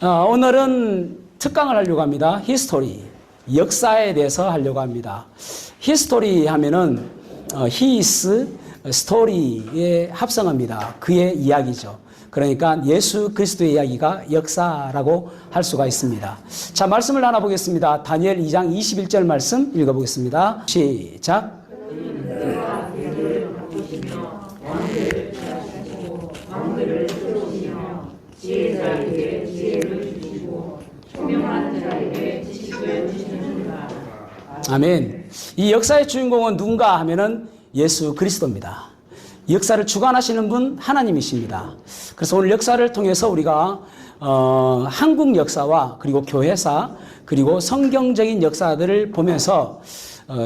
오늘은 특강을 하려고 합니다. 히스토리, 역사에 대해서 하려고 합니다. 히스토리 하면은 히스, 스토리의 합성어입니다. 그의 이야기죠. 그러니까 예수 그리스도의 이야기가 역사라고 할 수가 있습니다. 자, 말씀을 하나 보겠습니다. 다니엘 2장 21절 말씀 읽어보겠습니다. 시작. 지혜자에게 지혜를 주시고 총명한 자에게 지식을 주시는구나. 아멘. 이 역사의 주인공은 누군가 하면은 예수 그리스도입니다. 역사를 주관하시는 분 하나님이십니다. 그래서 오늘 역사를 통해서 우리가 한국 역사와 그리고 교회사 그리고 성경적인 역사들을 보면서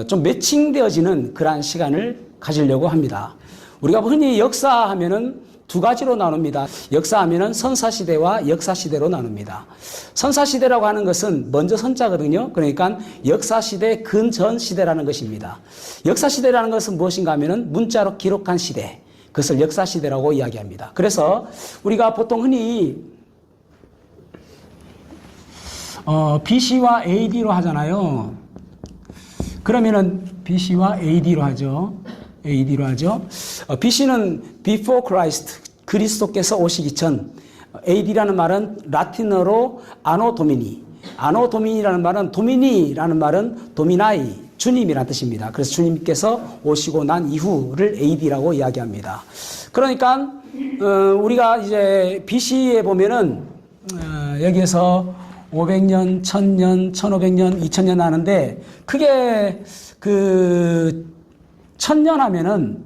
좀 매칭되어지는 그러한 시간을 가지려고 합니다. 우리가 흔히 역사하면은 두 가지로 나눕니다. 역사하면은 선사시대와 역사시대로 나눕니다. 선사시대라고 하는 것은 먼저 선자거든요. 그러니까 역사시대 근전시대라는 것입니다. 역사시대라는 것은 무엇인가 하면은 문자로 기록한 시대. 그것을 역사시대라고 이야기합니다. 그래서 우리가 보통 흔히 BC와 AD로 하잖아요. 그러면은 BC와 AD로 하죠. BC는 Before Christ, 그리스도께서 오시기 전. AD라는 말은 라틴어로 아노 도미니. 아노 도미니라는 말은 도미니라는 말은 도미나이, 주님이라는 뜻입니다. 그래서 주님께서 오시고 난 이후를 AD라고 이야기합니다. 그러니까 우리가 이제 BC에 보면은 여기에서 500년, 1000년, 1500년, 2000년 하는데 크게 1000년 하면은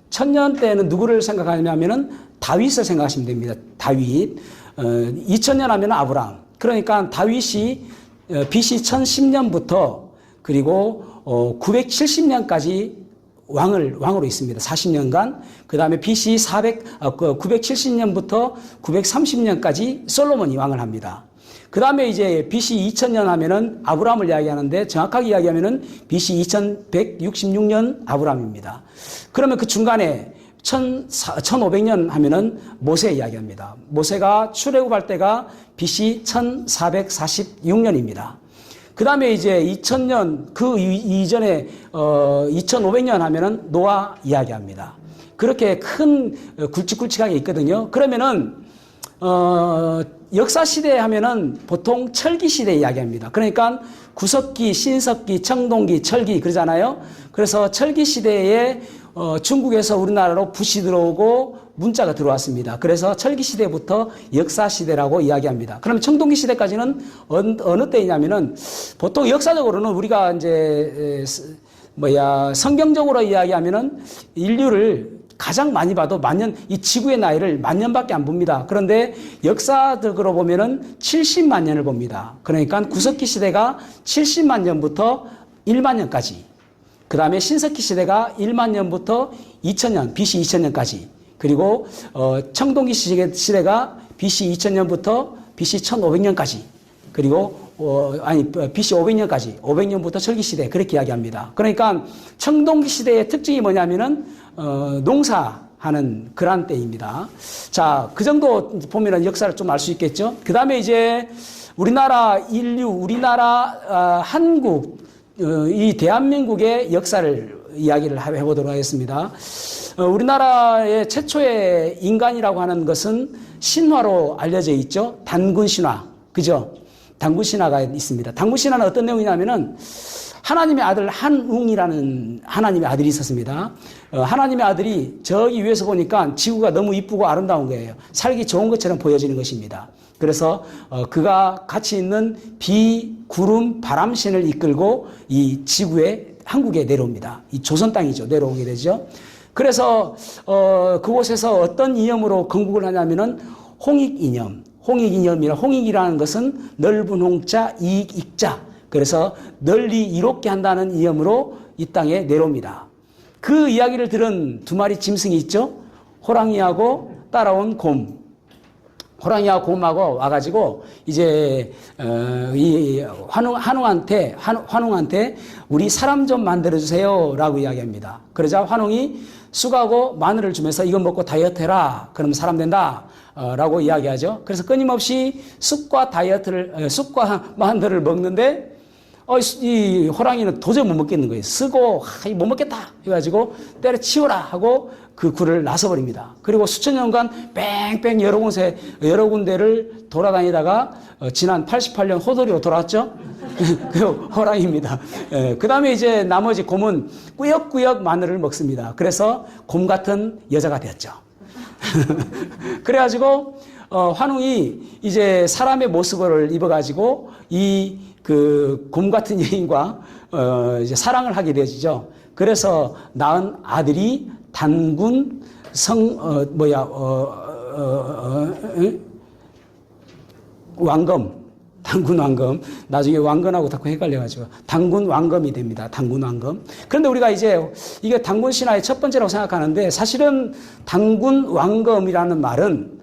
1000년 때는 누구를 생각하냐면은 다윗을 생각하시면 됩니다. 다윗. 2000년 하면은 아브라함. 그러니까 다윗이 BC 1010년부터 그리고 970년까지 왕으로 있습니다. 40년간. 그다음에 BC 970년부터 930년까지 솔로몬이 왕을 합니다. 그 다음에 이제 BC 2000년 하면은 아브라함을 이야기하는데 정확하게 이야기하면은 BC 2166년 아브라함입니다. 그러면 그 중간에 1500년 하면은 모세 이야기합니다. 모세가 출애굽할 때가 BC 1446년입니다. 그 다음에 이제 2000년, 그 이전에 2500년 하면은 노아 이야기합니다. 그렇게 큰 굵직굵직하게 있거든요. 그러면은 역사시대 하면은 보통 철기시대 이야기합니다. 그러니까 구석기, 신석기, 청동기, 철기 그러잖아요. 그래서 철기시대에 중국에서 우리나라로 붓이 들어오고 문자가 들어왔습니다. 그래서 철기시대부터 역사시대라고 이야기합니다. 그러면 청동기시대까지는 어느 때이냐면은 보통 역사적으로는 우리가 이제 성경적으로 이야기하면은 인류를 가장 많이 봐도 만년, 이 지구의 나이를 만년밖에 안 봅니다. 그런데 역사적으로 보면은 70만 년을 봅니다. 그러니까 구석기 시대가 70만 년부터 1만 년까지. 그 다음에 신석기 시대가 1만 년부터 2000년, BC 2000년까지. 그리고, 청동기 시대가 BC 2000년부터 BC 1500년까지. 그리고, BC 500년까지. 500년부터 철기시대. 그렇게 이야기합니다. 그러니까 청동기 시대의 특징이 뭐냐면은, 농사하는 그런 때입니다. 자, 그 정도 보면은 역사를 좀 알 수 있겠죠? 그 다음에 이제 우리나라 인류, 한국, 이 대한민국의 역사를 이야기를 해보도록 하겠습니다. 우리나라의 최초의 인간이라고 하는 것은 신화로 알려져 있죠. 단군신화. 그죠? 단군신화가 있습니다. 단군신화는 어떤 내용이냐면은 하나님의 아들 한웅이라는 하나님의 아들이 있었습니다. 하나님의 아들이 저기 위에서 보니까 지구가 너무 이쁘고 아름다운 거예요. 살기 좋은 것처럼 보여지는 것입니다. 그래서 그가 같이 있는 비, 구름, 바람신을 이끌고 이 지구에 한국에 내려옵니다. 이 조선 땅이죠. 내려오게 되죠. 그래서 그곳에서 어떤 이념으로 건국을 하냐면은 홍익이념. 홍익이라는 것은 넓은 홍자, 이익자. 그래서 널리 이롭게 한다는 이념으로 이 땅에 내려옵니다. 그 이야기를 들은 두 마리 짐승이 있죠. 호랑이하고 따라온 곰. 호랑이하고 곰하고 와가지고 이제 이 환웅한테 우리 사람 좀 만들어주세요라고 이야기합니다. 그러자 환웅이 쑥하고 마늘을 주면서 이거 먹고 다이어트 해라. 그러면 사람 된다. 라고 이야기하죠. 그래서 끊임없이 쑥과 마늘을 먹는데 이 호랑이는 도저히 못 먹겠는 거예요. 쓰고 못 먹겠다 해가지고 때려치워라 하고 그 굴을 나서버립니다. 그리고 수천 년간 뺑뺑 여러 군데를 돌아다니다가 지난 88년 호돌이로 돌아왔죠. 그 호랑이입니다. 그 다음에 이제 나머지 곰은 꾸역꾸역 마늘을 먹습니다. 그래서 곰 같은 여자가 되었죠. 그래가지고 환웅이 이제 사람의 모습을 입어가지고 이 그 곰 같은 여인과 이제 사랑을 하게 되어지죠. 그래서 낳은 아들이 단군 왕검, 단군 왕검. 나중에 왕건하고 자꾸 헷갈려가지고 단군 왕검이 됩니다. 단군 왕검. 그런데 우리가 이제 이게 단군 신화의 첫 번째라고 생각하는데 사실은 단군 왕검이라는 말은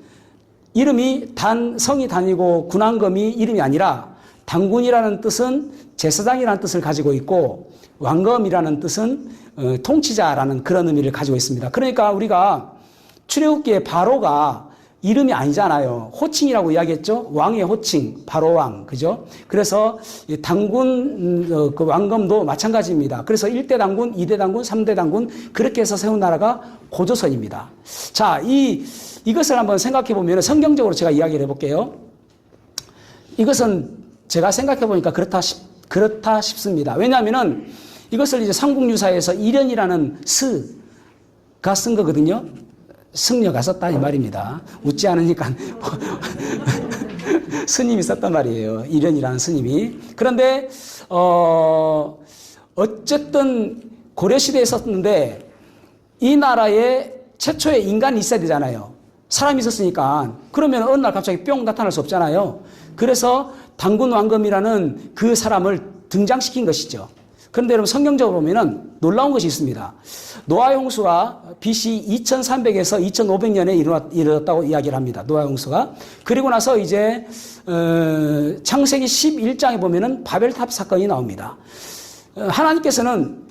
이름이 성이 단이고 군왕검이 이름이 아니라 단군이라는 뜻은 제사장이라는 뜻을 가지고 있고 왕검이라는 뜻은 통치자라는 그런 의미를 가지고 있습니다. 그러니까 우리가 출애굽기의 바로가 이름이 아니잖아요. 호칭이라고 이야기했죠. 왕의 호칭, 바로왕, 그죠? 그래서 단군 그 왕검도 마찬가지입니다. 그래서 1대 단군, 2대 단군, 3대 단군 그렇게 해서 세운 나라가 고조선입니다. 자, 이것을 한번 생각해 보면 성경적으로 제가 이야기를 해볼게요. 이것은 제가 생각해 보니까 그렇다 싶습니다. 왜냐하면은 이것을 이제 삼국유사에서 이련이라는 스가 쓴 거거든요. 승려가 썼다 이 말입니다. 웃지 않으니까 스님이 썼단 말이에요. 이련이라는 스님이. 그런데 어쨌든 고려시대에 썼는데 이 나라에 최초의 인간이 있어야 되잖아요. 사람이 있었으니까. 그러면 어느 날 갑자기 뿅 나타날 수 없잖아요. 그래서 단군 왕검이라는 그 사람을 등장시킨 것이죠. 그런데 여러분 성경적으로 보면은 놀라운 것이 있습니다. 노아의 홍수가 BC 2300에서 2500년에 이르렀다고 이야기를 합니다. 노아의 홍수가. 그리고 나서 이제 창세기 11장에 보면은 바벨탑 사건이 나옵니다. 하나님께서는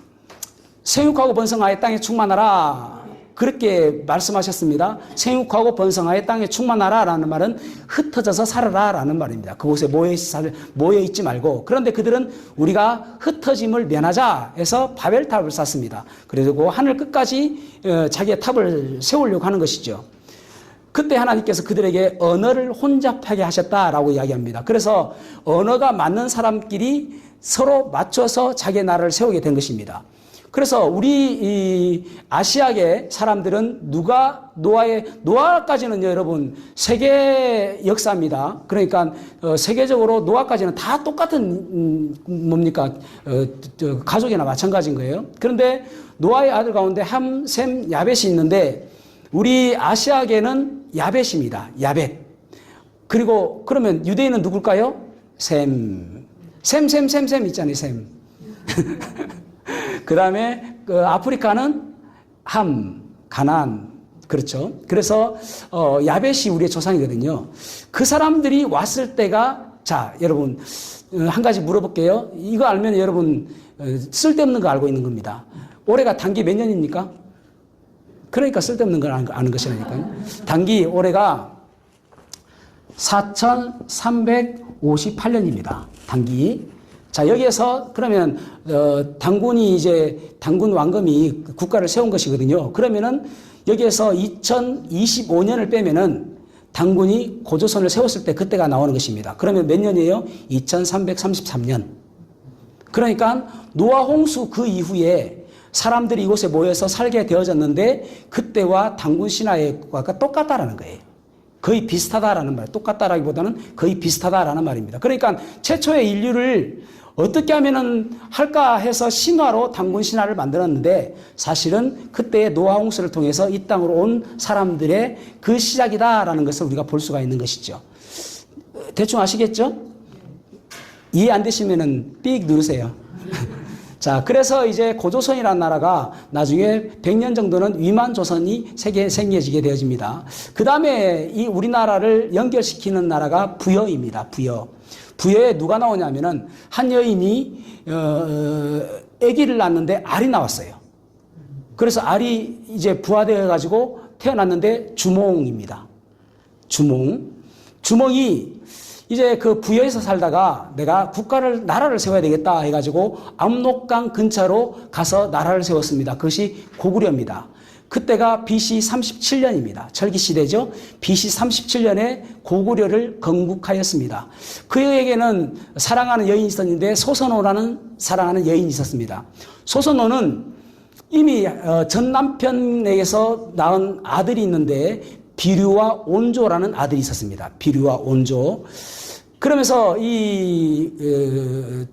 생육하고 번성하여 땅에 충만하라 그렇게 말씀하셨습니다. 생육하고 번성하여 땅에 충만하라 라는 말은 흩어져서 살아라 라는 말입니다. 그곳에 모여있지 말고. 그런데 그들은 우리가 흩어짐을 면하자 해서 바벨탑을 쌓습니다. 그리고 하늘 끝까지 자기의 탑을 세우려고 하는 것이죠. 그때 하나님께서 그들에게 언어를 혼잡하게 하셨다라고 이야기합니다. 그래서 언어가 맞는 사람끼리 서로 맞춰서 자기의 나라를 세우게 된 것입니다. 그래서 우리 이 아시아계 사람들은 노아까지는 여러분 세계 역사입니다. 그러니까 세계적으로 노아까지는 다 똑같은 뭡니까 가족이나 마찬가지인 거예요. 그런데 노아의 아들 가운데 함, 셈, 야벳이 있는데 우리 아시아계는 야벳입니다. 야벳. 그리고 그러면 유대인은 누굴까요? 셈 있잖아요. 셈. 그 다음에 아프리카는 함, 가나안. 그렇죠. 그래서 야벳이 우리의 조상이거든요. 그 사람들이 왔을 때가 자 여러분 한 가지 물어볼게요. 이거 알면 여러분 쓸데없는 거 알고 있는 겁니다. 올해가 단기 몇 년입니까? 그러니까 쓸데없는 걸 아는 것이라니까요. 단기 올해가 4358년입니다. 단기. 자, 여기에서 그러면 단군이 이제 단군 왕검이 국가를 세운 것이거든요. 그러면은 여기에서 2025년을 빼면은 단군이 고조선을 세웠을 때 그때가 나오는 것입니다. 그러면 몇 년이에요? 2333년. 그러니까 노아 홍수 그 이후에 사람들이 이곳에 모여서 살게 되어졌는데 그때와 단군 신화의 국가가 똑같다라는 거예요. 거의 비슷하다라는 말, 똑같다라기보다는 거의 비슷하다라는 말입니다. 그러니까 최초의 인류를 어떻게 하면은 할까 해서 신화로 단군 신화를 만들었는데 사실은 그때의 노아 홍수를 통해서 이 땅으로 온 사람들의 그 시작이다라는 것을 우리가 볼 수가 있는 것이죠. 대충 아시겠죠? 이해 안 되시면은 삑 누르세요. 자, 그래서 이제 고조선이라는 나라가 나중에 100년 정도는 위만조선이 생겨지게 되어집니다. 그 다음에 이 우리나라를 연결시키는 나라가 부여입니다. 부여에 누가 나오냐면은 한 여인이 아기를 낳았는데 알이 나왔어요. 그래서 알이 이제 부화되어 가지고 태어났는데 주몽입니다. 주몽이 이제 그 부여에서 살다가 내가 나라를 세워야 되겠다 해가지고 압록강 근처로 가서 나라를 세웠습니다. 그것이 고구려입니다. 그때가 BC 37년입니다. 철기시대죠. BC 37년에 고구려를 건국하였습니다. 그에게는 사랑하는 여인이 있었는데 소선호라는 사랑하는 여인이 있었습니다. 소선호는 이미 전 남편에게서 낳은 아들이 있는데 비류와 온조라는 아들이 있었습니다. 비류와 온조. 그러면서 이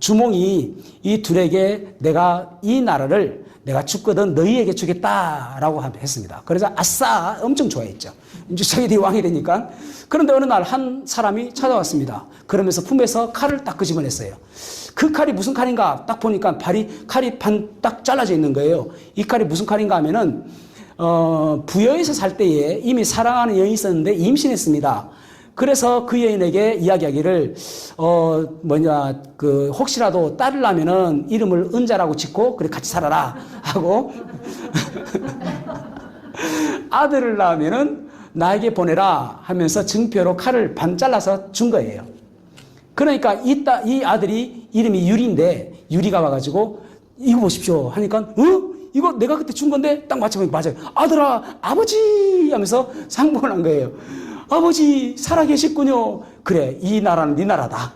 주몽이 이 둘에게 내가 이 나라를 내가 죽거든 너희에게 주겠다라고 했습니다. 그래서 아싸 엄청 좋아했죠. 이제 자기들이 왕이 되니까. 그런데 어느 날 한 사람이 찾아왔습니다. 그러면서 품에서 칼을 딱 끄집어냈어요. 그 칼이 무슨 칼인가 딱 보니까 칼이 반 딱 잘라져 있는 거예요. 이 칼이 무슨 칼인가 하면은 부여에서 살 때에 이미 사랑하는 여인이 있었는데 임신했습니다. 그래서 그 여인에게 이야기하기를 혹시라도 딸을 낳으면은 이름을 은자라고 짓고 그래 같이 살아라 하고 아들을 낳으면은 나에게 보내라 하면서 증표로 칼을 반 잘라서 준 거예요. 그러니까 이 아들이 이름이 유리인데 유리가 와가지고 이거 보십시오 하니까 이거 내가 그때 준 건데 딱 맞춰보니까 맞아요. 아들아 아버지 하면서 상봉을 한 거예요. 아버지 살아계셨군요. 그래 이 나라는 네 나라다.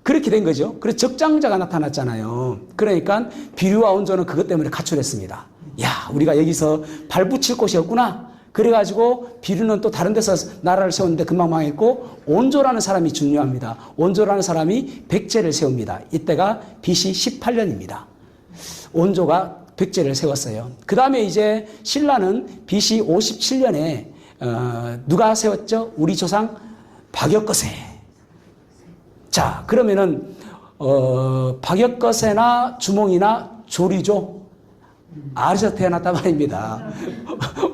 그렇게 된 거죠. 그래서 적장자가 나타났잖아요. 그러니까 비류와 온조는 그것 때문에 가출했습니다. 야 우리가 여기서 발붙일 곳이 없구나. 그래가지고 비류는 또 다른 데서 나라를 세웠는데 금방 망했고 온조라는 사람이 중요합니다. 온조라는 사람이 백제를 세웁니다. 이때가 BC 18년입니다. 온조가 백제를 세웠어요. 그 다음에 이제 신라는 BC 57년에 누가 세웠죠? 우리 조상 박역거세. 자, 그러면은 박역거세나 주몽이나 조리조 알에서 태어났단 말입니다.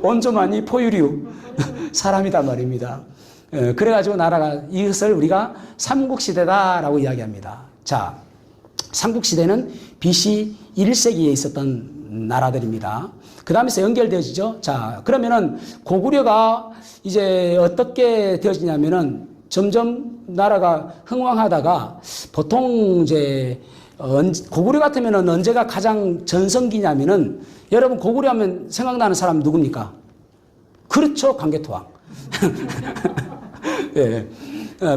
온조만이 포유류 사람이단 말입니다. 그래가지고 나라가 이것을 우리가 삼국시대다라고 이야기합니다. 자, 삼국시대는 BC 1세기에 있었던 나라들입니다. 그 다음에서 연결되어지죠. 자, 그러면은 고구려가 이제 어떻게 되어지냐면은 점점 나라가 흥왕하다가 보통 이제 고구려 같으면은 언제가 가장 전성기냐면은 여러분 고구려 하면 생각나는 사람 누굽니까? 그렇죠. 광개토왕. 예.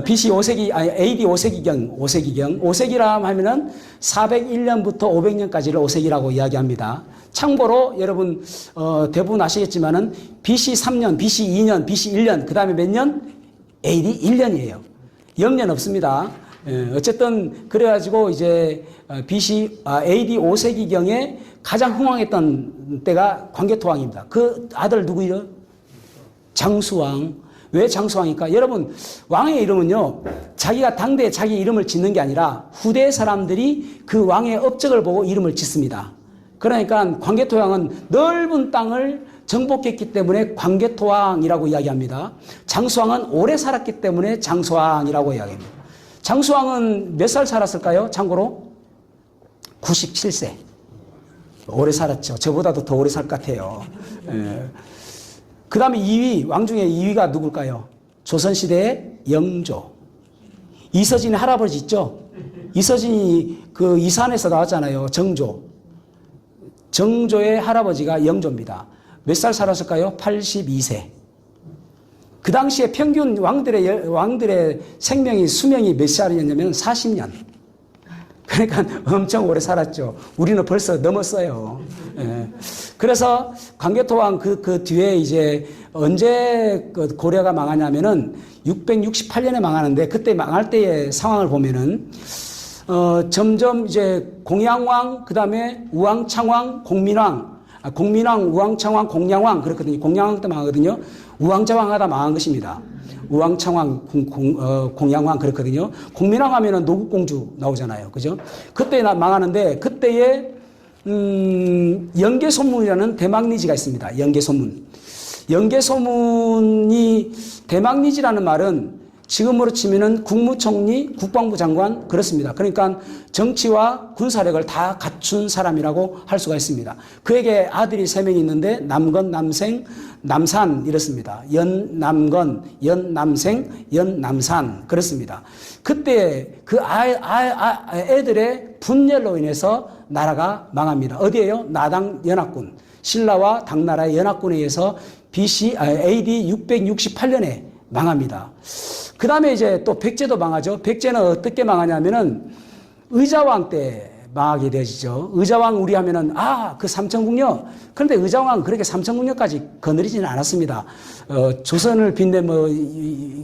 BC 5세기, 아니, AD 5세기경. 하면은 401년부터 500년까지를 5세기라고 이야기합니다. 참고로 여러분, 대부분 아시겠지만은 BC 3년, BC 2년, BC 1년, 그 다음에 몇 년? AD 1년이에요. 0년 없습니다. 어쨌든, 그래가지고 이제 AD 5세기경에 가장 흥왕했던 때가 광개토왕입니다. 그 아들 누구예요? 장수왕. 왜 장수왕일까? 여러분, 왕의 이름은요, 자기가 당대에 자기 이름을 짓는 게 아니라 후대 사람들이 그 왕의 업적을 보고 이름을 짓습니다. 그러니까 광개토왕은 넓은 땅을 정복했기 때문에 광개토왕이라고 이야기합니다. 장수왕은 오래 살았기 때문에 장수왕이라고 이야기합니다. 장수왕은 몇 살 살았을까요? 참고로 97세. 오래 살았죠. 저보다도 더 오래 살 것 같아요. 그 다음에 2위, 왕 중에 2위가 누굴까요? 조선시대의 영조. 이서진의 할아버지 있죠? 이서진이 그 이산에서 나왔잖아요. 정조. 정조의 할아버지가 영조입니다. 몇 살 살았을까요? 82세. 그 당시에 평균 왕들의 수명이 몇 살이었냐면 40년. 그러니까 엄청 오래 살았죠. 우리는 벌써 넘었어요. 예. 그래서 광개토왕 그 뒤에 이제 언제 고려가 망하냐면은 668년에 망하는데 그때 망할 때의 상황을 보면은 점점 이제 공양왕, 그 다음에 우왕창왕, 공민왕, 우왕창왕, 공양왕 그렇거든요. 공양왕 때 망하거든요. 우왕좌왕 하다 망한 것입니다. 우왕창왕, 공양왕 그렇거든요. 공민왕 하면은 노국공주 나오잖아요. 그죠? 그때 망하는데 그때에 연개소문이라는 대망리지가 있습니다. 연개소문이 대망리지라는 말은 지금으로 치면은 국무총리, 국방부 장관 그렇습니다. 그러니까 정치와 군사력을 다 갖춘 사람이라고 할 수가 있습니다. 그에게 아들이 3명이 있는데 남건, 남생, 남산 이렇습니다. 연남건, 연남생, 연남산 그렇습니다. 그때 그 애들의 분열로 인해서 나라가 망합니다. 어디에요? 나당 연합군. 신라와 당나라의 연합군에 의해서 AD 668년에 망합니다. 그 다음에 이제 또 백제도 망하죠. 백제는 어떻게 망하냐면은 의자왕 때 망하게 되어지죠. 의자왕 우리 하면은 그 삼천궁녀. 그런데 의자왕은 그렇게 삼천궁녀까지 거느리지는 않았습니다. 조선을 빛낸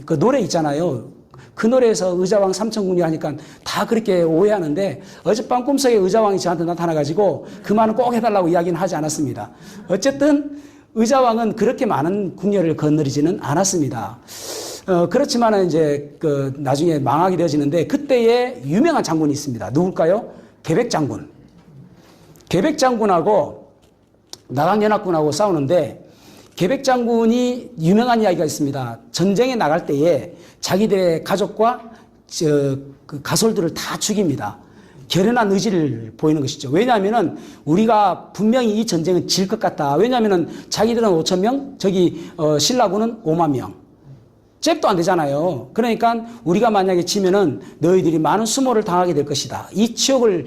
그 노래 있잖아요. 그 노래에서 의자왕 삼천궁녀 하니까 다 그렇게 오해하는데 어젯밤 꿈속에 의자왕이 저한테 나타나가지고 그 말은 꼭 해달라고 이야기는 하지 않았습니다. 어쨌든 의자왕은 그렇게 많은 궁녀를 거느리지는 않았습니다. 그렇지만은 이제 나중에 망하게 되어지는데 그때의 유명한 장군이 있습니다. 누굴까요? 계백장군. 계백장군하고 나강연합군하고 싸우는데 계백장군이 유명한 이야기가 있습니다. 전쟁에 나갈 때에 자기들의 가족과 그 가솔들을 다 죽입니다. 결연한 의지를 보이는 것이죠. 왜냐하면은 우리가 분명히 이 전쟁은 질 것 같다. 왜냐하면은 자기들은 5,000명, 신라군은 5만 명. 잽도 안 되잖아요. 그러니까 우리가 만약에 지면은 너희들이 많은 수모를 당하게 될 것이다. 이 치욕을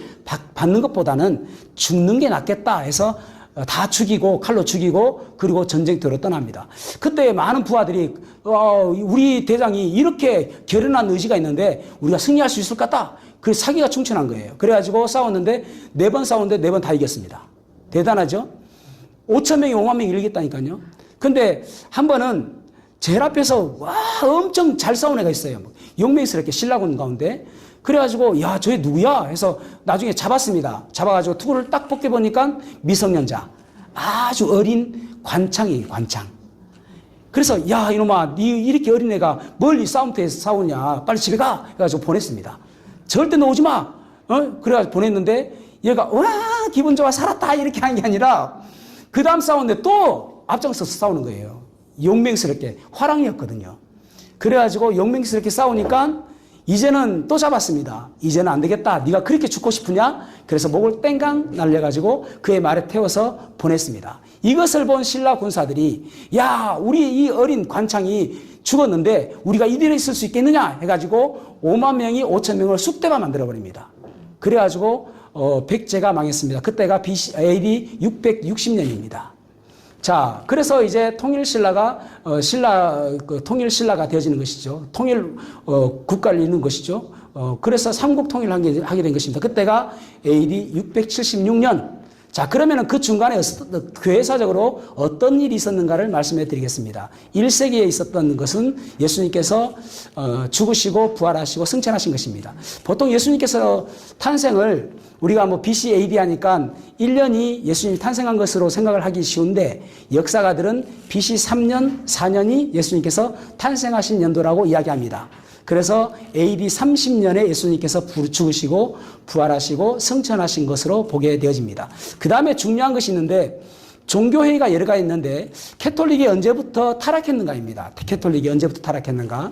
받는 것보다는 죽는 게 낫겠다 해서 다 죽이고 칼로 죽이고 그리고 전쟁터로 떠납니다. 그때 많은 부하들이 우리 대장이 이렇게 결연한 의지가 있는데 우리가 승리할 수 있을 것 같다. 그 사기가 충천한 거예요. 그래가지고 싸웠는데 4번 싸웠는데 4번 다 이겼습니다. 대단하죠? 5,000명이 5만 명이 이기겠다니까요. 근데 한 번은 제일 앞에서 엄청 잘 싸운 애가 있어요. 용맹스럽게 신라군 가운데. 그래가지고 저 애 누구야? 해서 나중에 잡았습니다. 잡아가지고 투구를 딱 벗겨보니까 미성년자. 아주 어린 관창이에요. 관창. 그래서 이놈아 니 이렇게 어린 애가 멀리 싸움터에서 싸우냐. 빨리 집에 가. 해가지고 보냈습니다. 절대 너 오지 마. 그래가지고 보냈는데 얘가 기분 좋아 살았다 이렇게 하는 게 아니라 그 다음 싸우는데 또 앞장서서 싸우는 거예요. 용맹스럽게 화랑이었거든요. 그래가지고 용맹스럽게 싸우니까 이제는 또 잡았습니다. 이제는 안 되겠다. 네가 그렇게 죽고 싶으냐? 그래서 목을 땡강 날려가지고 그의 말에 태워서 보냈습니다. 이것을 본 신라 군사들이 우리 이 어린 관창이 죽었는데 우리가 이대로 있을 수 있겠느냐? 해가지고 5만 명이 5,000명을 쑥대가 만들어버립니다. 그래가지고 백제가 망했습니다. 그때가 AD 660년입니다. 자, 그래서 이제 통일신라가 통일신라가 되어지는 것이죠. 국가를 이루는 것이죠. 그래서 삼국 통일을 하게 된 것입니다. 그때가 AD 676년. 자, 그러면은 그 중간에 교회사적으로 어떤 일이 있었는가를 말씀해 드리겠습니다. 1세기에 있었던 것은 예수님께서 죽으시고 부활하시고 승천하신 것입니다. 보통 예수님께서 탄생을 우리가 BC AD 하니까 1년이 예수님이 탄생한 것으로 생각을 하기 쉬운데 역사가들은 BC 3년, 4년이 예수님께서 탄생하신 연도라고 이야기합니다. 그래서 AD 30년에 예수님께서 죽으시고 부활하시고 승천하신 것으로 보게 되어집니다. 그 다음에 중요한 것이 있는데 종교회의가 여러 가지 있는데 캐톨릭이 언제부터 타락했는가입니다. 캐톨릭이 언제부터 타락했는가?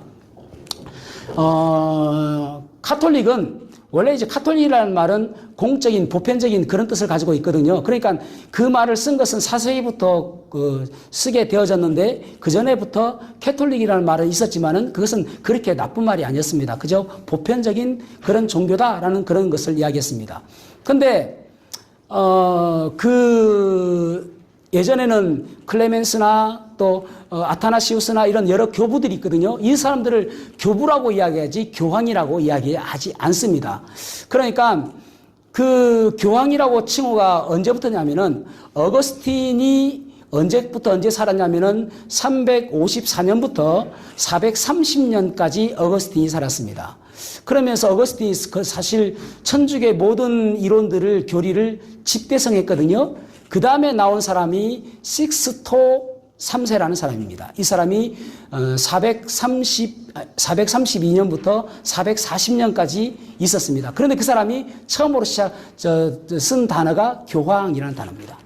카톨릭은 원래 이제 카톨릭이라는 말은 공적인 보편적인 그런 뜻을 가지고 있거든요. 그러니까 그 말을 쓴 것은 4세기부터 쓰게 되어졌는데 그 전에부터 캐톨릭이라는 말은 있었지만은 그것은 그렇게 나쁜 말이 아니었습니다. 그저 보편적인 그런 종교다라는 그런 것을 이야기했습니다. 근데 예전에는 클레멘스나 또 아타나시우스나 이런 여러 교부들이 있거든요. 이 사람들을 교부라고 이야기하지 교황이라고 이야기하지 않습니다. 그러니까 그 교황이라고 칭호가 언제부터냐면은 어거스틴이 언제부터 언제 살았냐면은 354년부터 430년까지 어거스틴이 살았습니다. 그러면서 어거스틴이 사실 천주교의 모든 이론들을 교리를 집대성했거든요. 그 다음에 나온 사람이 식스토 3세라는 사람입니다. 이 사람이 432년부터 440년까지 있었습니다. 그런데 그 사람이 처음으로 쓴 단어가 교황이라는 단어입니다.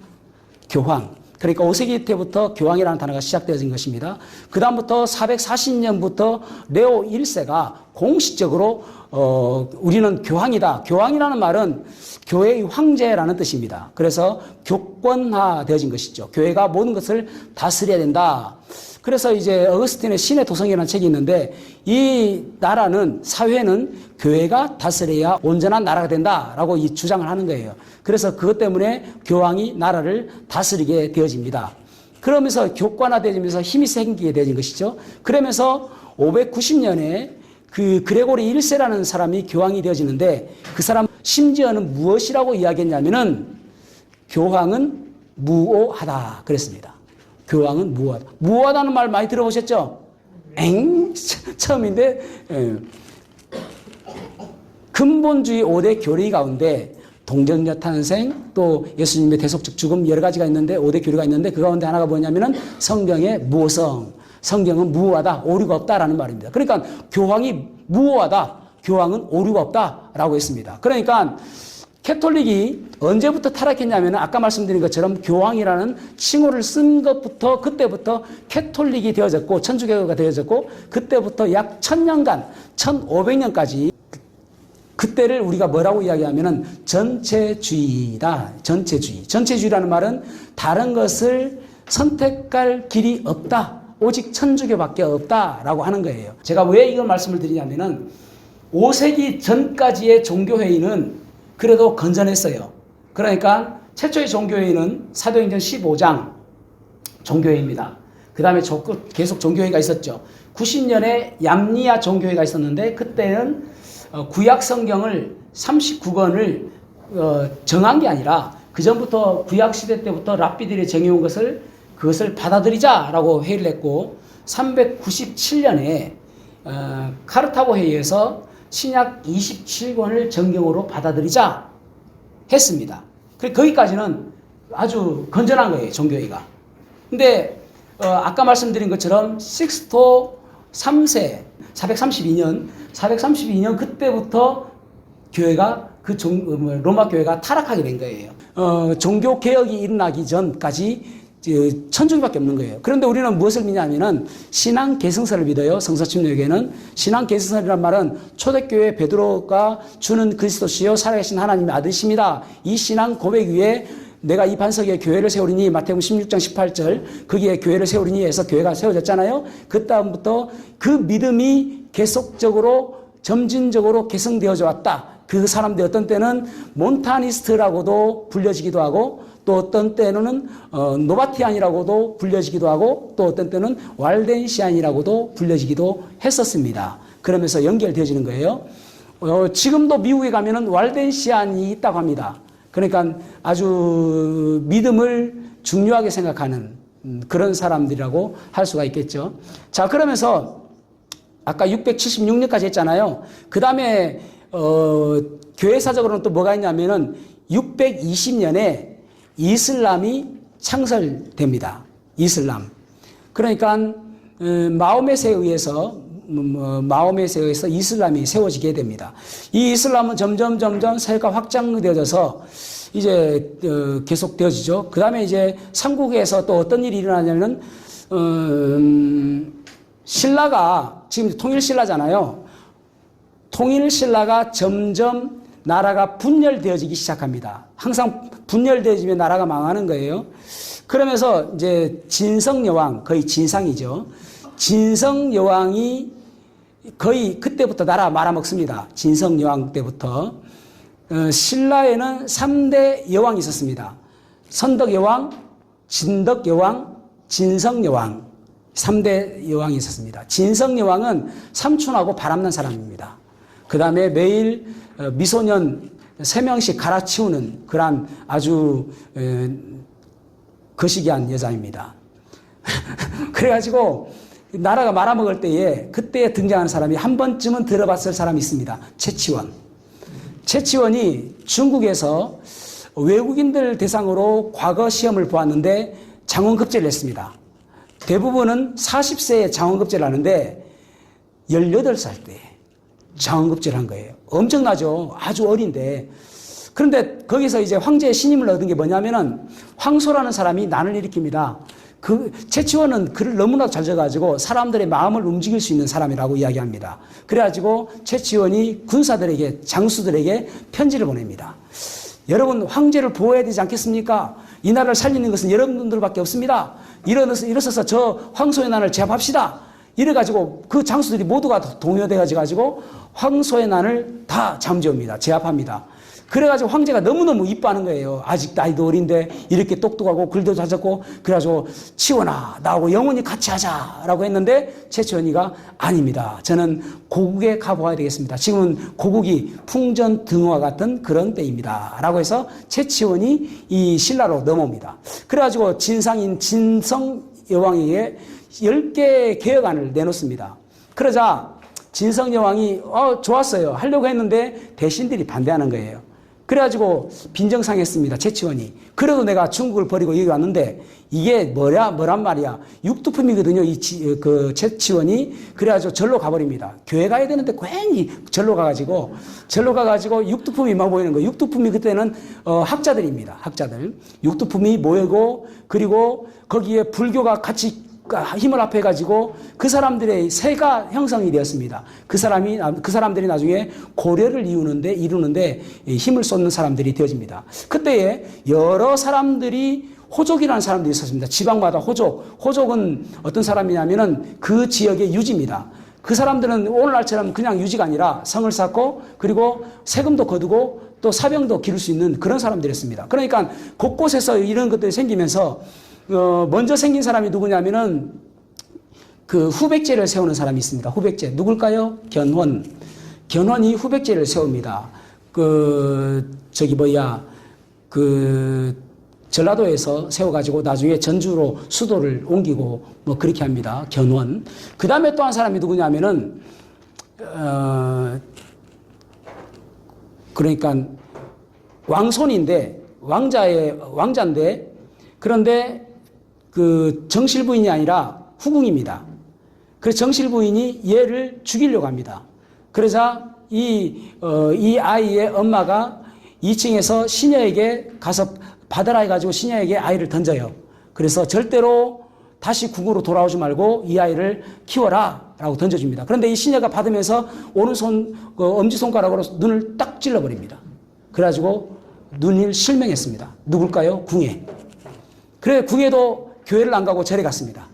교황. 그러니까 5세기 때부터 교황이라는 단어가 시작되어진 것입니다. 그 다음부터 440년부터 레오 1세가 공식적으로 우리는 교황이다. 교황이라는 말은 교회의 황제라는 뜻입니다. 그래서 교권화되어진 것이죠. 교회가 모든 것을 다스려야 된다. 그래서 이제 어거스틴의 신의 도성이라는 책이 있는데 이 나라는 사회는 교회가 다스려야 온전한 나라가 된다라고 이 주장을 하는 거예요. 그래서 그것 때문에 교황이 나라를 다스리게 되어집니다. 그러면서 교권화되면서 힘이 생기게 되어진 것이죠. 그러면서 590년에 그 그레고리 1세라는 사람이 교황이 되어지는데 그 사람 심지어는 무엇이라고 이야기했냐면은 교황은 무오하다 그랬습니다. 교황은 무오하다. 무오하다는 말 많이 들어보셨죠? 처음인데 근본주의 5대 교리 가운데 동정녀 탄생 또 예수님의 대속적 죽음 여러 가지가 있는데 5대 교리가 있는데 그 가운데 하나가 뭐냐면은 성경의 무오성. 성경은 무오하다, 오류가 없다라는 말입니다. 그러니까 교황이 무오하다, 교황은 오류가 없다라고 했습니다. 그러니까 캐톨릭이 언제부터 타락했냐면 아까 말씀드린 것처럼 교황이라는 칭호를 쓴 것부터 그때부터 캐톨릭이 되어졌고 천주교가 되어졌고 그때부터 약 1000년간 1500년까지 그때를 우리가 뭐라고 이야기하면은 전체주의다. 전체주의. 전체주의라는 말은 다른 것을 선택할 길이 없다. 오직 천주교밖에 없다라고 하는 거예요. 제가 왜 이걸 말씀을 드리냐면은 5세기 전까지의 종교회의는 그래도 건전했어요. 그러니까 최초의 종교회의는 사도행전 15장 종교회의입니다. 그 다음에 계속 종교회의가 있었죠. 90년에 얌니아 종교회의가 있었는데 그때는 구약 성경을 39권을 정한 게 아니라 그 전부터 구약 시대 때부터 랍비들이 정해온 그것을 받아들이자라고 회의를 했고 397년에 카르타고 회의에서 신약 27권을 정경으로 받아들이자 했습니다. 거기까지는 아주 건전한 거예요, 종교회의가. 근데 아까 말씀드린 것처럼 식스토 3세 432년 그때부터 교회가 로마 교회가 타락하게 된 거예요. 종교 개혁이 일어나기 전까지 천주교밖에 없는 거예요. 그런데 우리는 무엇을 믿냐면은 신앙 계승설을 믿어요. 성서침례교회는 신앙 계승설이란 말은 초대교회 베드로가 주는 그리스도시요 살아계신 하나님의 아들이십니다. 이 신앙 고백 위에 내가 이 반석에 교회를 세우리니 마태복음 16장 18절 거기에 교회를 세우리니 해서 교회가 세워졌잖아요. 그 다음부터 그 믿음이 계속적으로 점진적으로 개성되어져 왔다. 그 사람들이 어떤 때는 몬타니스트라고도 불려지기도 하고 또 어떤 때는 노바티안이라고도 불려지기도 하고 또 어떤 때는 왈덴시안이라고도 불려지기도 했었습니다. 그러면서 연결되어지는 거예요. 지금도 미국에 가면은 왈덴시안이 있다고 합니다. 그러니까 아주 믿음을 중요하게 생각하는 그런 사람들이라고 할 수가 있겠죠. 자, 그러면서 아까 676년까지 했잖아요. 그 다음에 교회사적으로는 또 뭐가 있냐면은 620년에 이슬람이 창설됩니다. 이슬람. 그러니까 마호멧에 의해서 이슬람이 세워지게 됩니다. 이 이슬람은 점점 사회가 확장되어져서 이제 계속 되어지죠. 그 다음에 이제 삼국에서 또 어떤 일이 일어나냐면 신라가 지금 통일신라잖아요. 통일신라가 점점 나라가 분열되어지기 시작합니다. 항상 분열되어지면 나라가 망하는 거예요. 그러면서 이제 진성여왕, 거의 진상이죠. 진성여왕이 거의 그때부터 나라 말아먹습니다. 진성여왕 때부터. 신라에는 3대 여왕이 있었습니다. 선덕여왕, 진덕여왕, 진성여왕. 3대 여왕이 있었습니다. 진성여왕은 삼촌하고 바람난 사람입니다. 그 다음에 매일 미소년 3명씩 갈아치우는 그런 아주 거시기한 여자입니다. 그래가지고 나라가 말아먹을 때에 그때 등장하는 사람이 한 번쯤은 들어봤을 사람이 있습니다. 최치원. 최치원이 중국에서 외국인들 대상으로 과거 시험을 보았는데 장원급제를 했습니다. 대부분은 40세에 장원급제를 하는데 18살 때 장원급제를 한 거예요. 엄청나죠. 아주 어린데. 그런데 거기서 이제 황제의 신임을 얻은 게 뭐냐면은 황소라는 사람이 난을 일으킵니다. 최치원은 글을 너무나도 잘 써가지고 사람들의 마음을 움직일 수 있는 사람이라고 이야기합니다. 그래가지고 최치원이 군사들에게, 장수들에게 편지를 보냅니다. 여러분, 황제를 보호해야 되지 않겠습니까? 이 나라를 살리는 것은 여러분들밖에 없습니다. 일어서서 저 황소의 난을 제압합시다. 이래가지고 그 장수들이 모두가 동요돼가지고 황소의 난을 다 잠재웁니다. 제압합니다. 그래가지고 황제가 너무너무 이뻐하는 거예요. 아직 나이도 어린데 이렇게 똑똑하고 글도 잘 적고, 그래가지고 치원아, 나하고 영원히 같이 하자라고 했는데 최치원이가 아닙니다. 저는 고국에 가보아야 되겠습니다. 지금은 고국이 풍전등화 같은 그런 때입니다. 라고 해서 최치원이 이 신라로 넘어옵니다. 그래가지고 진상인 진성 여왕에게 10개의 개혁안을 내놓습니다. 그러자 진성 여왕이 좋았어요. 하려고 했는데 대신들이 반대하는 거예요. 그래가지고 빈정상했습니다. 최치원이. 그래도 내가 중국을 버리고 여기 왔는데 이게 뭐란 말이야. 육두품이거든요. 그 최치원이. 그래가지고 절로 가버립니다. 교회 가야 되는데 괜히 절로 가가지고 육두품이 막 모이는 거예요. 육두품이 그때는 학자들입니다. 학자들. 육두품이 모이고, 그리고 거기에 불교가 같이 힘을 합해가지고 그 사람들의 세가 형성이 되었습니다. 그 사람들이 나중에 고려를 이루는데 힘을 쏟는 사람들이 되어집니다. 그때에 여러 사람들이 호족이라는 사람들이 있었습니다. 지방마다 호족은 어떤 사람이냐면은 그 지역의 유지입니다. 그 사람들은 오늘날처럼 그냥 유지가 아니라 성을 쌓고, 그리고 세금도 거두고 또 사병도 기를 수 있는 그런 사람들이었습니다. 그러니까 곳곳에서 이런 것들이 생기면서 먼저 생긴 사람이 누구냐면은 그 후백제를 세우는 사람이 있습니다. 후백제. 누굴까요? 견훤. 견훤이 후백제를 세웁니다. 전라도에서 세워가지고 나중에 전주로 수도를 옮기고 뭐 그렇게 합니다. 견훤. 그 다음에 또 한 사람이 누구냐면은, 그러니까 왕자인데, 그런데 그 정실 부인이 아니라 후궁입니다. 그래서 정실 부인이 얘를 죽이려고 합니다. 그러자 이 아이의 엄마가 2층에서 시녀에게 가서 받으라 해가지고 시녀에게 아이를 던져요. 그래서 절대로 다시 궁으로 돌아오지 말고 이 아이를 키워라 라고 던져줍니다. 그런데 이 시녀가 받으면서 오른손 엄지손가락으로 눈을 딱 찔러버립니다. 그래가지고 눈을 실명했습니다. 누굴까요? 궁예. 그래, 궁예도 교회를 안 가고 절에 갔습니다.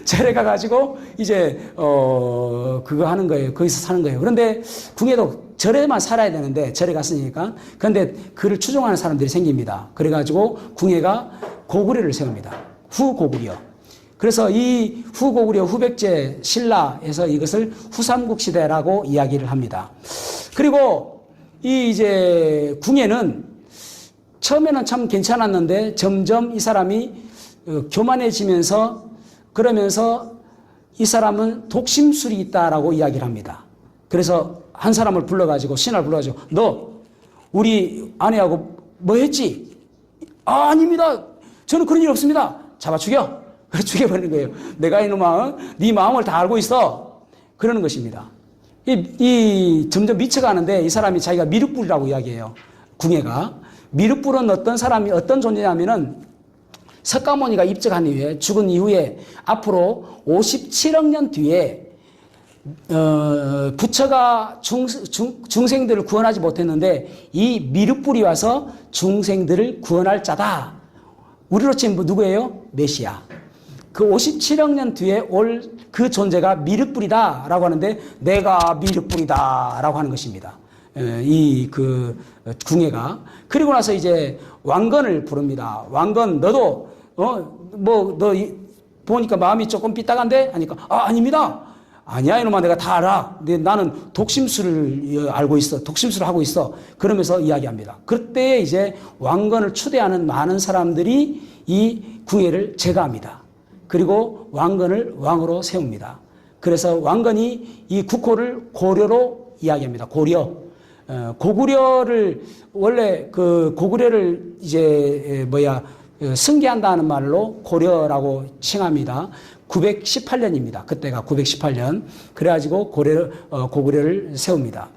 절에 가가지고 이제 그거 하는 거예요. 거기서 사는 거예요. 그런데 궁예도 절에만 살아야 되는데 절에 갔으니까. 그런데 그를 추종하는 사람들이 생깁니다. 그래가지고 궁예가 고구려를 세웁니다. 후고구려. 그래서 이 후고구려 후백제 신라에서 이것을 후삼국 시대라고 이야기를 합니다. 그리고 이 이제 궁예는 처음에는 참 괜찮았는데 점점 이 사람이 교만해지면서, 그러면서 이 사람은 독심술이 있다라고 이야기를 합니다. 그래서 한 사람을 불러가지고, 신하를 불러가지고, 너 우리 아내하고 뭐 했지? 아닙니다. 저는 그런 일 없습니다. 잡아 죽여. 그래서 죽여버리는 거예요. 내가 이놈아, 네 마음을 다 알고 있어. 그러는 것입니다. 점점 미쳐가는데 이 사람이 자기가 미륵불이라고 이야기해요. 궁예가. 미륵불은 어떤 존재냐면은 석가모니가 입적한 이후에, 죽은 이후에 앞으로 57억 년 뒤에 부처가 중생들을 구원하지 못했는데 이 미륵불이 와서 중생들을 구원할 자다. 우리로 치면 누구예요? 메시아. 그 57억 년 뒤에 올 그 존재가 미륵불이다 라고 하는데, 내가 미륵불이다 라고 하는 것입니다. 궁예가. 그리고 나서 이제 왕건을 부릅니다. 왕건, 너도 너 보니까 마음이 조금 삐딱한데 하니까, 아닙니다. 아니야 이놈아, 내가 다 알아. 근데 나는 독심술을 알고 있어. 독심술을 하고 있어. 그러면서 이야기합니다. 그때 이제 왕건을 추대하는 많은 사람들이 이 궁예를 제거합니다. 그리고 왕건을 왕으로 세웁니다. 그래서 왕건이 이 국호를 고려로 이야기합니다. 고려. 고구려를 원래 고구려를 이제 승계한다는 말로 고려라고 칭합니다. 918년입니다. 그때가 918년. 그래가지고 고구려를 세웁니다.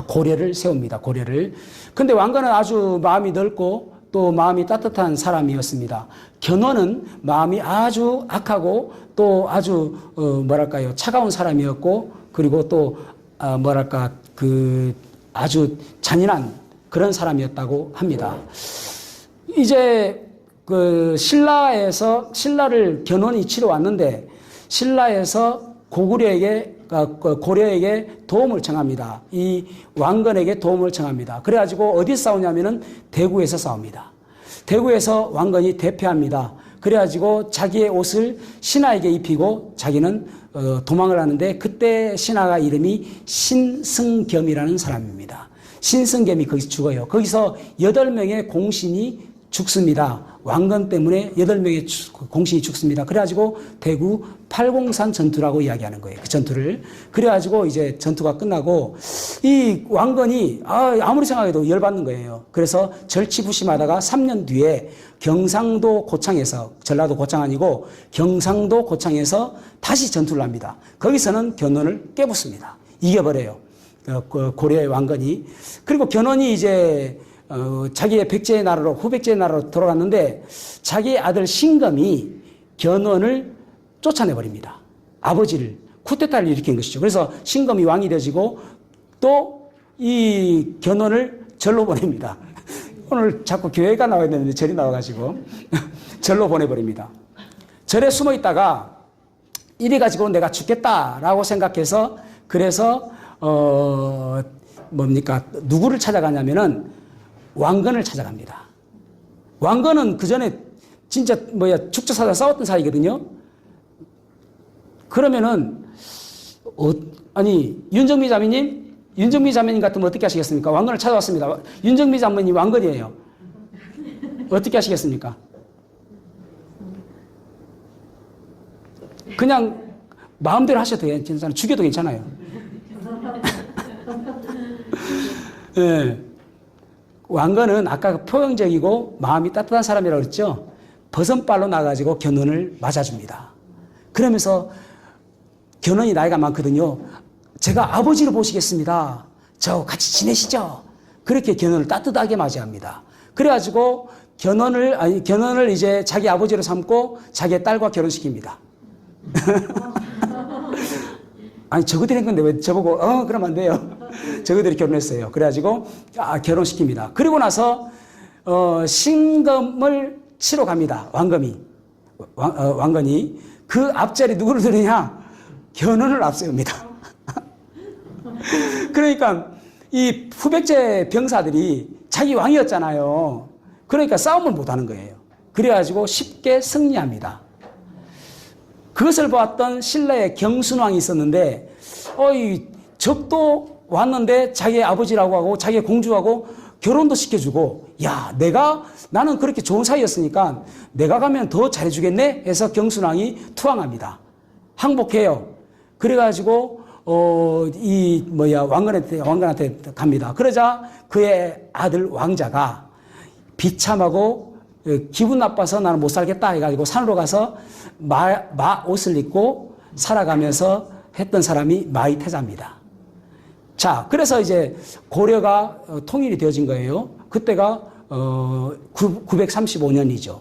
고려를 세웁니다. 고려를. 근데 왕건은 아주 마음이 넓고 또 마음이 따뜻한 사람이었습니다. 견훤은 마음이 아주 악하고 또 아주 뭐랄까요, 차가운 사람이었고, 그리고 또 뭐랄까 그 아주 잔인한 그런 사람이었다고 합니다. 이제 그 신라를 견훤이 치러 왔는데 신라에서 고려에게 도움을 청합니다. 이 왕건에게 도움을 청합니다. 그래가지고 어디 싸우냐면은 대구에서 싸웁니다. 대구에서 왕건이 대패합니다. 그래가지고 자기의 옷을 신하에게 입히고 자기는 도망을 하는데, 그때 신하가 이름이 신승겸이라는 사람입니다. 신승겸이 거기서 죽어요. 거기서 8명의 공신이 죽습니다. 왕건 때문에 8명의 공신이 죽습니다. 그래가지고 대구 팔공산 전투라고 이야기하는 거예요. 그 전투를. 그래가지고 이제 전투가 끝나고 이 왕건이 아무리 생각해도 열받는 거예요. 그래서 절치부심하다가 3년 뒤에 경상도 고창에서, 전라도 고창 아니고 경상도 고창에서 다시 전투를 합니다. 거기서는 견훤을 깨붙습니다. 이겨버려요. 고려의 왕건이. 그리고 견훤이 이제 자기의 백제의 나라로, 후백제의 나라로 돌아갔는데 자기의 아들 신검이 견훤을 쫓아내버립니다. 아버지를, 쿠데타를 일으킨 것이죠. 그래서 신검이 왕이 되어지고 또 이 견훤을 절로 보냅니다. 오늘 자꾸 교회가 나와야 되는데 절이 나와가지고 절로 보내버립니다. 절에 숨어 있다가 이래 가지고 내가 죽겠다라고 생각해서, 그래서 누구를 찾아가냐면은 왕건을 찾아갑니다. 왕건은 그 전에 진짜 축적사자 싸웠던 사이거든요. 그러면은 윤정미 자매님 같으면 어떻게 하시겠습니까? 왕건을 찾아왔습니다. 윤정미 자매님 왕건이에요. 어떻게 하시겠습니까? 그냥 마음대로 하셔도 괜찮아요. 죽여도 괜찮아요. 네. 왕건은 아까 포용적이고 마음이 따뜻한 사람이라고 그랬죠. 버선발로 나가지고 견훤을 맞아줍니다. 그러면서 견훤이 나이가 많거든요. 제가 아버지로 보시겠습니다. 저 같이 지내시죠. 그렇게 견훤을 따뜻하게 맞이합니다. 그래가지고 견훤을 이제 자기 아버지로 삼고 자기의 딸과 결혼시킵니다. 아니, 저거들이 한 건데 왜 저보고 그러면 안 돼요. 저거들이 결혼했어요. 그래가지고 결혼시킵니다. 그리고 나서 신검을 치러 갑니다. 왕건이 그 앞자리 누구를 두느냐? 견훤을 앞세웁니다. 그러니까 이 후백제 병사들이 자기 왕이었잖아요. 그러니까 싸움을 못하는 거예요. 그래가지고 쉽게 승리합니다. 그것을 보았던 신라의 경순왕이 있었는데, 이 적도 왔는데 자기의 아버지라고 하고 자기의 공주하고 결혼도 시켜주고, 나는 그렇게 좋은 사이였으니까 내가 가면 더 잘해주겠네 해서 경순왕이 투항합니다. 항복해요. 그래가지고 왕건한테 갑니다. 그러자 그의 아들 왕자가 비참하고 기분 나빠서 나는 못 살겠다 해가지고 산으로 가서 마 옷을 입고 살아가면서 했던 사람이 마이태자입니다. 자, 그래서 이제 고려가 통일이 되어진 거예요. 그때가 935년이죠.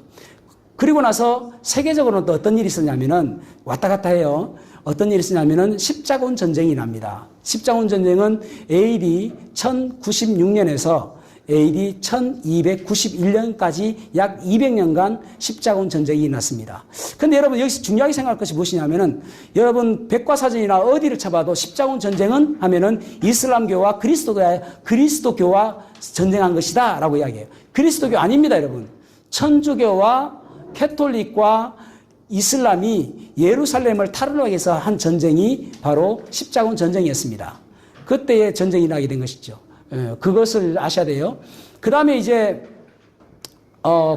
그리고 나서 세계적으로는 또 어떤 일이 있었냐면은 왔다 갔다 해요. 어떤 일이 있었냐면은 십자군 전쟁이 납니다. 십자군 전쟁은 AD 1096년에서 AD 1291년까지 약 200년간 십자군 전쟁이 났습니다. 근데 여러분 여기서 중요하게 생각할 것이 무엇이냐면은, 여러분 백과사전이나 어디를 쳐봐도 십자군 전쟁은 하면은 이슬람교와 그리스도교와 전쟁한 것이다 라고 이야기해요. 그리스도교 아닙니다, 여러분. 천주교와 캐톨릭과 이슬람이 예루살렘을 탈환하기 위해서 한 전쟁이 바로 십자군 전쟁이었습니다. 그때의 전쟁이 나게 된 것이죠. 그것을 아셔야 돼요. 그 다음에 이제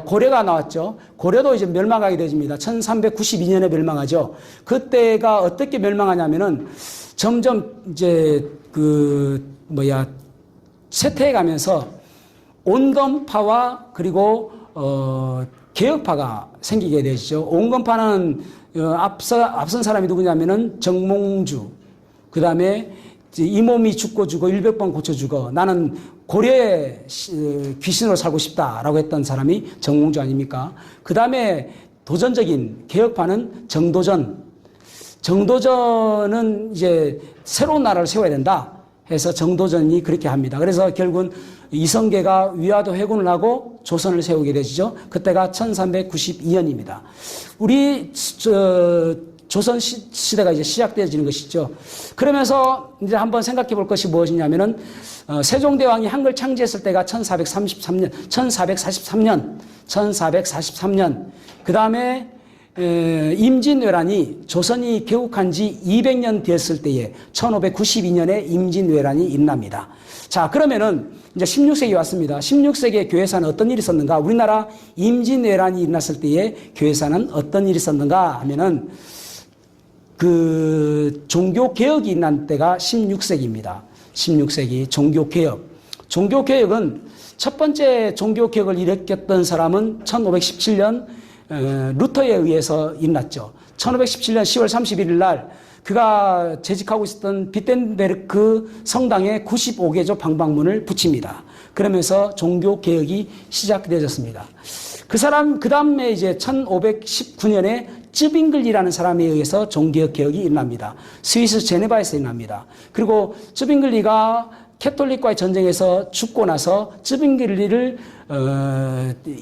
고려가 나왔죠. 고려도 이제 멸망하게 되집니다. 1392년에 멸망하죠. 그때가 어떻게 멸망하냐면은 점점 이제 쇠퇴해 가면서 온건파와 그리고 개혁파가 생기게 되죠. 온건파는 앞선 사람이 누구냐면은 정몽주, 그 다음에 이 몸이 죽고 죽어 100번 고쳐 죽어 나는 고려의 귀신으로 살고 싶다라고 했던 사람이 정몽주 아닙니까? 그 다음에 도전적인 개혁파는 정도전. 정도전은 이제 새로운 나라를 세워야 된다 해서 정도전이 그렇게 합니다. 그래서 결국은 이성계가 위화도 회군을 하고 조선을 세우게 되죠. 그때가 1392년입니다. 우리 조선 시대가 이제 시작되어지는 것이죠. 그러면서 이제 한번 생각해 볼 것이 무엇이냐면은 세종대왕이 한글 창제했을 때가 1443년. 그 다음에 임진왜란이 조선이 개국한 지 200년 되었을 때에 1592년에 임진왜란이 일어납니다. 자, 그러면은 이제 16세기 왔습니다. 16세기에 교회사는 어떤 일이 있었는가? 우리나라 임진왜란이 일어났을 때에 교회사는 어떤 일이 있었는가 하면은 그 종교개혁이 일어난 때가 16세기입니다. 16세기 종교개혁. 종교개혁은 첫 번째 종교개혁을 일으켰던 사람은 1517년 루터에 의해서 일어났죠. 1517년 10월 31일 날 그가 재직하고 있었던 비텐베르크 성당에 95개조 방방문을 붙입니다. 그러면서 종교개혁이 시작되었습니다. 그 다음에 이제 1519년에 쯔빙글리라는 사람에 의해서 종교개혁이 일어납니다. 스위스 제네바에서 일어납니다. 그리고 쯔빙글리가 캐톨릭과의 전쟁에서 죽고 나서 쯔빙글리를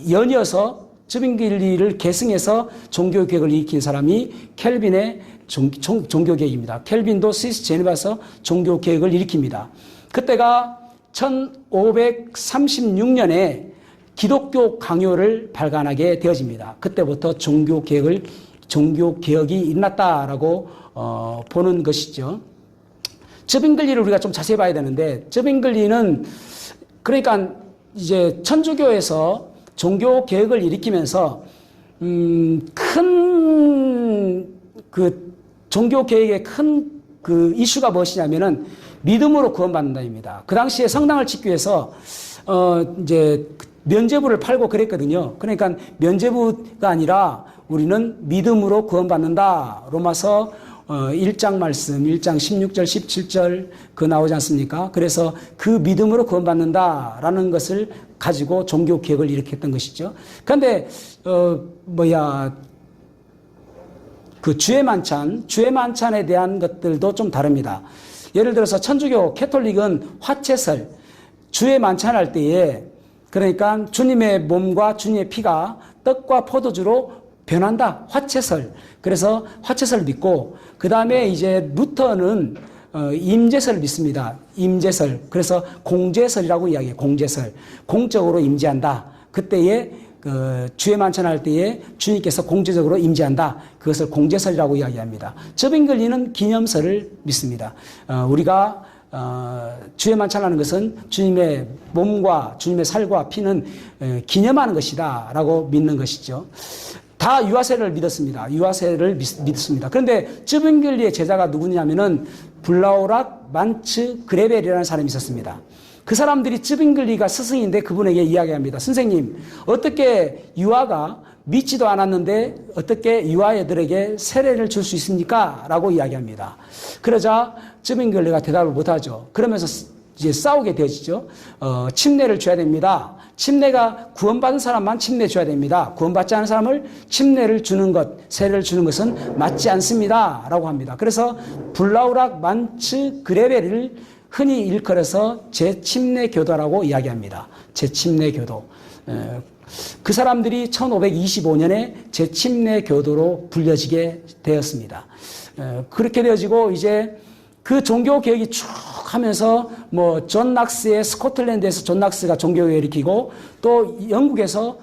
연이어서 쯔빙글리를 계승해서 종교개혁을 일으킨 사람이 켈빈의 종교개혁입니다. 켈빈도 스위스 제네바에서 종교개혁을 일으킵니다. 그때가 1536년에 기독교 강요를 발간하게 되어집니다. 그때부터 종교개혁이 일어났다라고 보는 것이죠. 쯔빙글리를 우리가 좀 자세히 봐야 되는데, 쯔빙글리는 그러니까 이제 천주교에서 종교개혁을 일으키면서 큰 그 종교개혁의 큰 그 이슈가 무엇이냐면은 믿음으로 구원받는다입니다. 그 당시에 성당을 짓기 위해서 이제 면죄부를 팔고 그랬거든요. 그러니까 면죄부가 아니라 우리는 믿음으로 구원받는다. 로마서 1장 말씀, 1장 16절, 17절 그 나오지 않습니까? 그래서 그 믿음으로 구원받는다라는 것을 가지고 종교개혁을 일으켰던 것이죠. 그런데 그 주의 만찬에 대한 것들도 좀 다릅니다. 예를 들어서 천주교 캐톨릭은 화채설, 주의 만찬할 때에 그러니까 주님의 몸과 주님의 피가 떡과 포도주로 변한다. 화채설. 그래서 화채설을 믿고 그 다음에 이제 루터는 임재설을 믿습니다. 임재설. 그래서 공제설이라고 이야기해요. 공제설. 공적으로 임재한다. 그때에 주의 만찬할 때에 주님께서 공제적으로 임재한다. 그것을 공제설이라고 이야기합니다. 쯔빙글리는 기념설을 믿습니다. 우리가 주의 만찬하는 것은 주님의 몸과 주님의 살과 피는 기념하는 것이다 라고 믿는 것이죠. 다 유아세를 믿었습니다. 유아세를 믿습니다. 그런데 쯔빙글리의 제자가 누구냐면은 블라우락 만츠 그레벨이라는 사람이 있었습니다. 그 사람들이 쯔빙글리가 스승인데 그분에게 이야기합니다. 선생님, 어떻게 유아가 믿지도 않았는데 어떻게 유아 애들에게 세례를 줄 수 있습니까? 라고 이야기합니다. 그러자 쯔빙글리가 대답을 못하죠. 그러면서 이제 싸우게 되어지죠. 침례를 줘야 됩니다. 침례가 구원받은 사람만 침례 줘야 됩니다. 구원받지 않은 사람을 침례를 주는 것, 세례를 주는 것은 맞지 않습니다. 라고 합니다. 그래서 블라우락 만츠 그레벨을 흔히 일컬어서 재침례교도라고 이야기합니다. 재침례교도. 그 사람들이 1525년에 재침례교도로 불려지게 되었습니다. 그렇게 되어지고 이제 그 종교개혁이 쭉 하면서 뭐 존 낙스의 스코틀랜드에서 존 낙스가 종교개혁을 일으키고 또 영국에서는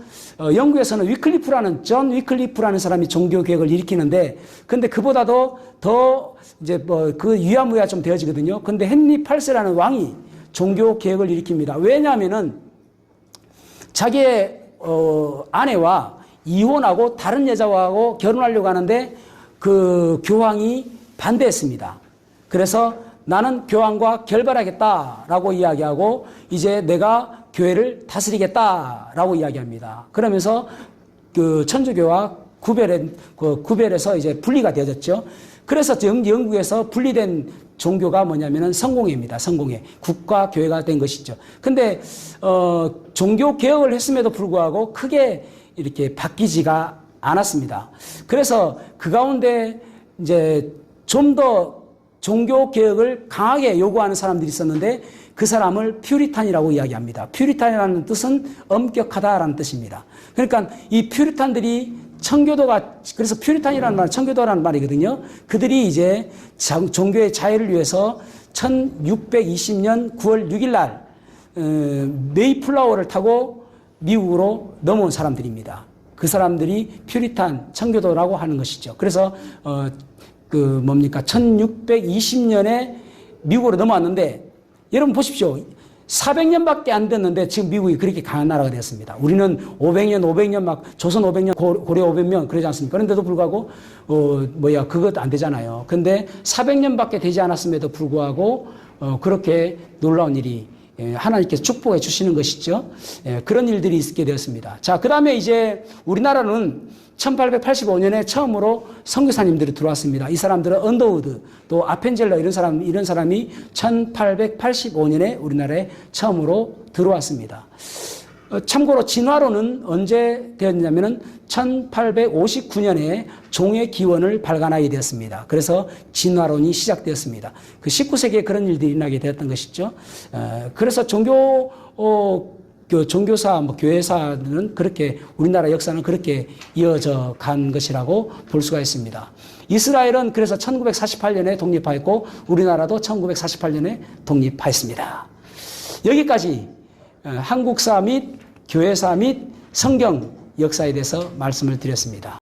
존 위클리프라는 사람이 종교개혁을 일으키는데 근데 그보다도 더 이제 뭐 그 유야무야 좀 되어지거든요. 근데 헨리 8세라는 왕이 종교개혁을 일으킵니다. 왜냐하면은 자기의 아내와 이혼하고 다른 여자하고 결혼하려고 하는데 그 교황이 반대했습니다. 그래서 나는 교황과 결별하겠다라고 이야기하고 이제 내가 교회를 다스리겠다라고 이야기합니다. 그러면서 그 천주교와 구별해서 이제 분리가 되어졌죠. 그래서 영국에서 분리된 종교가 뭐냐면은 성공회입니다. 성공회. 국가 교회가 된 것이죠. 근데 종교 개혁을 했음에도 불구하고 크게 이렇게 바뀌지가 않았습니다. 그래서 그 가운데 이제 좀 더 종교 개혁을 강하게 요구하는 사람들이 있었는데 그 사람을 퓨리탄이라고 이야기합니다. 퓨리탄이라는 뜻은 엄격하다라는 뜻입니다. 그러니까 이 퓨리탄들이 그래서 퓨리탄이라는 말은 청교도라는 말이거든요. 그들이 이제 종교의 자유를 위해서 1620년 9월 6일 날 메이플라워를 타고 미국으로 넘어온 사람들입니다. 그 사람들이 퓨리탄 청교도라고 하는 것이죠. 그래서 1620년에 미국으로 넘어왔는데 여러분 보십시오. 400년밖에 안 됐는데 지금 미국이 그렇게 강한 나라가 되었습니다. 우리는 500년 막 조선 500년 고려 500년 그러지 않습니까? 그런데도 불구하고 그것도 안 되잖아요. 근데 400년밖에 되지 않았음에도 불구하고 그렇게 놀라운 일이 하나님께서 축복해 주시는 것이죠. 그런 일들이 있게 되었습니다. 자, 그다음에 이제 우리나라는 1885년에 처음으로 선교사님들이 들어왔습니다. 이 사람들은 언더우드, 또 아펜젤러 이런 사람이 1885년에 우리나라에 처음으로 들어왔습니다. 참고로 진화론은 언제 되었냐면은 1859년에 종의 기원을 발간하게 되었습니다. 그래서 진화론이 시작되었습니다. 그 19세기에 그런 일들이 일어나게 되었던 것이죠. 그래서 종교사, 교회사는 그렇게, 우리나라 역사는 그렇게 이어져 간 것이라고 볼 수가 있습니다. 이스라엘은 그래서 1948년에 독립하였고, 우리나라도 1948년에 독립하였습니다. 여기까지 한국사 및 교회사 및 성경 역사에 대해서 말씀을 드렸습니다.